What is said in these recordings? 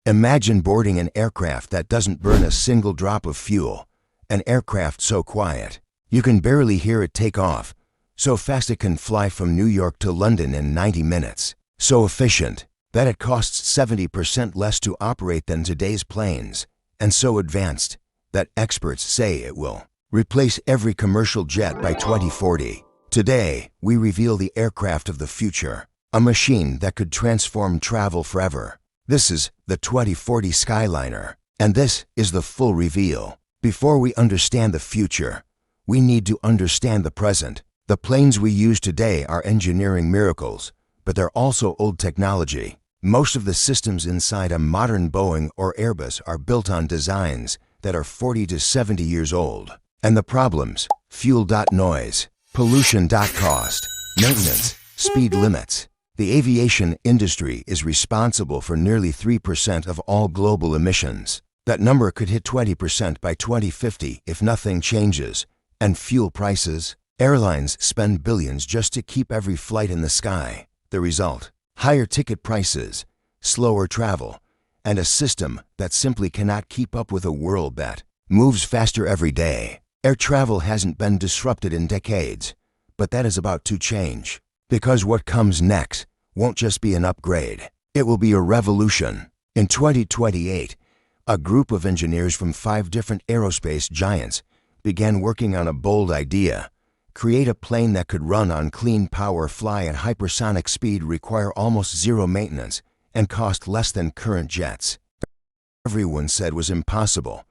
Imagine boarding an aircraft that doesn't burn a single drop of fuel, an aircraft so quiet you can barely hear it take off, so fast it can fly from New York to London in 90 minutes, so efficient that it costs 70% less to operate than today's planes, and so advanced that experts say it will replace every commercial jet by 2040. Today, we reveal the aircraft of the future, a machine that could transform travel forever. This is the 2040 Skyliner, and this is the full reveal. Before we understand the future, we need to understand the present. The planes we use today are engineering miracles, but they're also old technology. Most of the systems inside a modern Boeing or Airbus are built on designs that are 40 to 70 years old. And the problems: fuel. Noise, pollution. Cost, maintenance, speed limits. The aviation industry is responsible for nearly 3% of all global emissions. That number could hit 20% by 2050 if nothing changes. And fuel prices? Airlines spend billions just to keep every flight in the sky. The result: higher ticket prices, slower travel, and a system that simply cannot keep up with a world that moves faster every day. Air travel hasn't been disrupted in decades, but that is about to change. Because what comes next won't just be an upgrade, it will be a revolution. In 2028, a group of engineers from 5 different aerospace giants began working on a bold idea: create a plane that could run on clean power, fly at hypersonic speed, require almost zero maintenance, and cost less than current jets. Everyone said was impossible.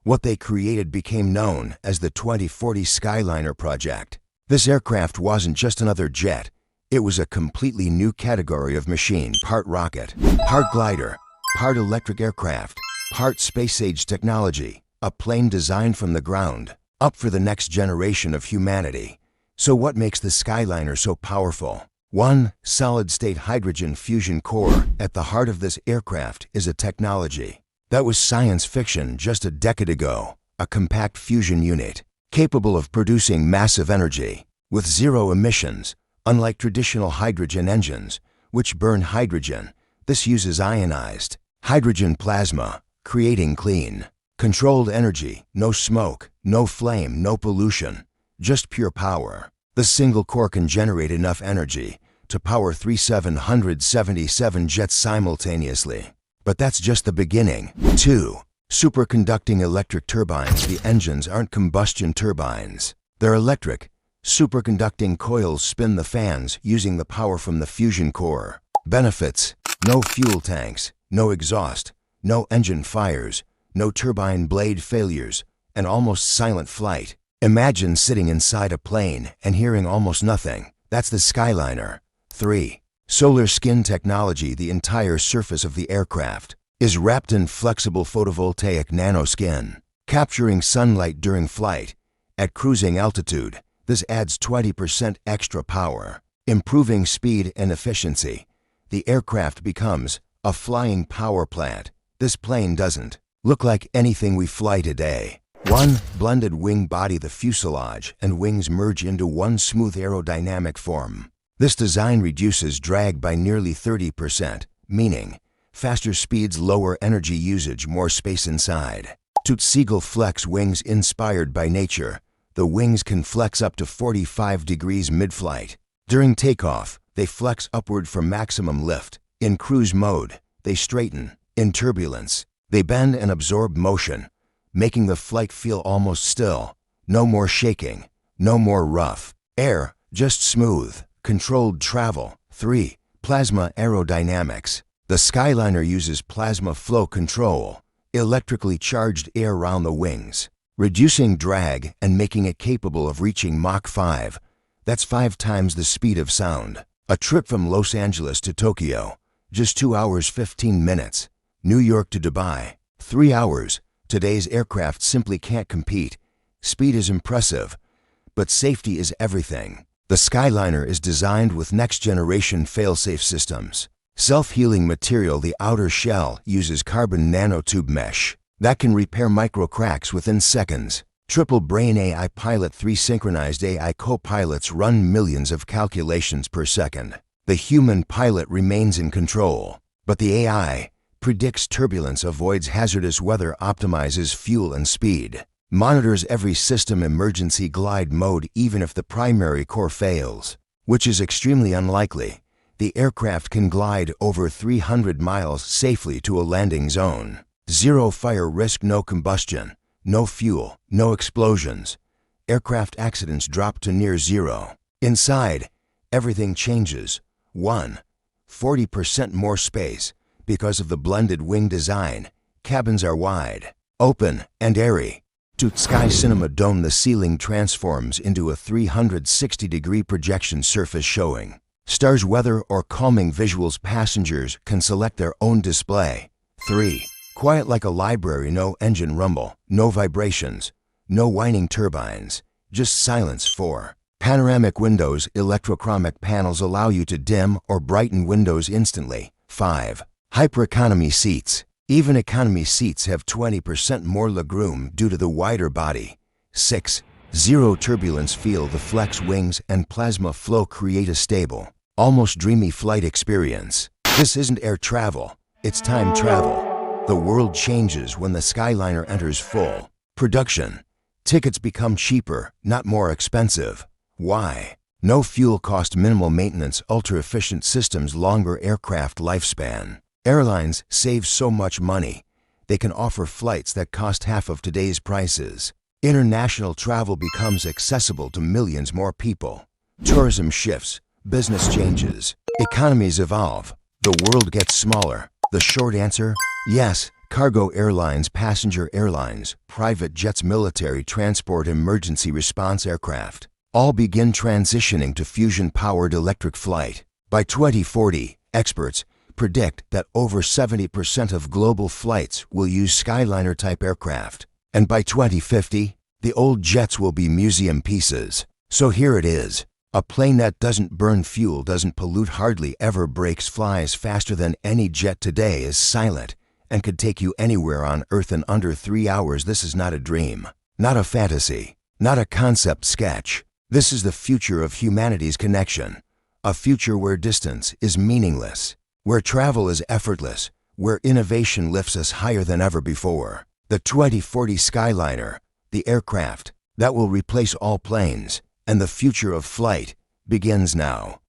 What they created became known as the 2040 Skyliner project. This aircraft wasn't just another jet. It was a completely new category of machine: part rocket, part glider, part electric aircraft, part space-age technology, a plane designed from the ground up for the next generation of humanity. So what makes the Skyliner so powerful? 1. Solid-state hydrogen fusion core. At the heart of this aircraft is a technology that was science fiction just a decade ago: a compact fusion unit capable of producing massive energy with zero emissions. Unlike traditional hydrogen engines, which burn hydrogen, this uses ionized hydrogen plasma, creating clean, controlled energy. No smoke, no flame, no pollution, just pure power. The single core can generate enough energy to power 3,777 jets simultaneously. But that's just the beginning. 2. Superconducting electric turbines. The engines aren't combustion turbines. They're electric. Superconducting coils spin the fans using the power from the fusion core. Benefits: no fuel tanks, no exhaust, no engine fires, no turbine blade failures, and almost silent flight. Imagine sitting inside a plane and hearing almost nothing. That's the Skyliner. 3. Solar skin technology. The entire surface of the aircraft is wrapped in flexible photovoltaic nanoskin, capturing sunlight during flight. At cruising altitude, this adds 20% extra power, improving speed and efficiency. The aircraft becomes a flying power plant. This plane doesn't look like anything we fly today. 1. Blended wing body. The fuselage and wings merge into one smooth aerodynamic form. This design reduces drag by nearly 30%, meaning faster speeds, lower energy usage, more space inside. 2. Seagull flex wings. Inspired by nature, the wings can flex up to 45 degrees mid-flight. During takeoff, they flex upward for maximum lift. In cruise mode, they straighten. In turbulence, they bend and absorb motion, making the flight feel almost still. No more shaking, no more rough air, just smooth, controlled travel. 3. Plasma aerodynamics. The Skyliner uses plasma flow control, electrically charged air around the wings, reducing drag and making it capable of reaching Mach 5. That's 5 times the speed of sound. A trip from Los Angeles to Tokyo, just 2 hours 15 minutes. New York to Dubai, 3 hours. Today's aircraft simply can't compete. Speed is impressive, but safety is everything. The Skyliner is designed with next-generation fail-safe systems. Self-healing material. The outer shell uses carbon nanotube mesh that can repair micro cracks within seconds. Triple brain AI pilot. 3 synchronized AI co-pilots run millions of calculations per second. The human pilot remains in control, but the AI predicts turbulence, avoids hazardous weather, optimizes fuel and speed, monitors every system emergency glide mode even if the primary core fails, which is extremely unlikely. The aircraft can glide over 300 miles safely to a landing zone. Zero fire risk, no combustion, no fuel, no explosions. Aircraft accidents drop to near zero. Inside, everything changes. 1. 40% more space. Because of the blended wing design, cabins are wide, open, and airy. 2. Sky Cinema Dome. The ceiling transforms into a 360-degree projection surface showing stars, weather, or calming visuals. Passengers can select their own display. 3. Quiet like a library, no engine rumble, no vibrations, no whining turbines, just silence. 4. Panoramic windows. Electrochromic panels allow you to dim or brighten windows instantly. 5. Hyper-economy seats. Even economy seats have 20% more legroom due to the wider body. 6. Zero turbulence. Feel the flex wings and plasma flow create a stable, almost dreamy flight experience. This isn't air travel, it's time travel. The world changes when the Skyliner enters full production. Tickets become cheaper, not more expensive. Why? No fuel cost, minimal maintenance, ultra-efficient systems, longer aircraft lifespan. Airlines save so much money, they can offer flights that cost half of today's prices. International travel becomes accessible to millions more people. Tourism shifts, business changes, economies evolve, the world gets smaller. The short answer? Yes. Cargo airlines, passenger airlines, private jets, military transport, emergency response aircraft all begin transitioning to fusion-powered electric flight. By 2040, experts predict that over 70% of global flights will use Skyliner-type aircraft. And by 2050, the old jets will be museum pieces. So here it is. A plane that doesn't burn fuel, doesn't pollute, hardly ever breaks, flies faster than any jet today, is silent, and could take you anywhere on Earth in under 3 hours. This is not a dream, not a fantasy, not a concept sketch. This is the future of humanity's connection. A future where distance is meaningless, where travel is effortless, where innovation lifts us higher than ever before. The 2040 Skyliner, the aircraft that will replace all planes, and the future of flight begins now.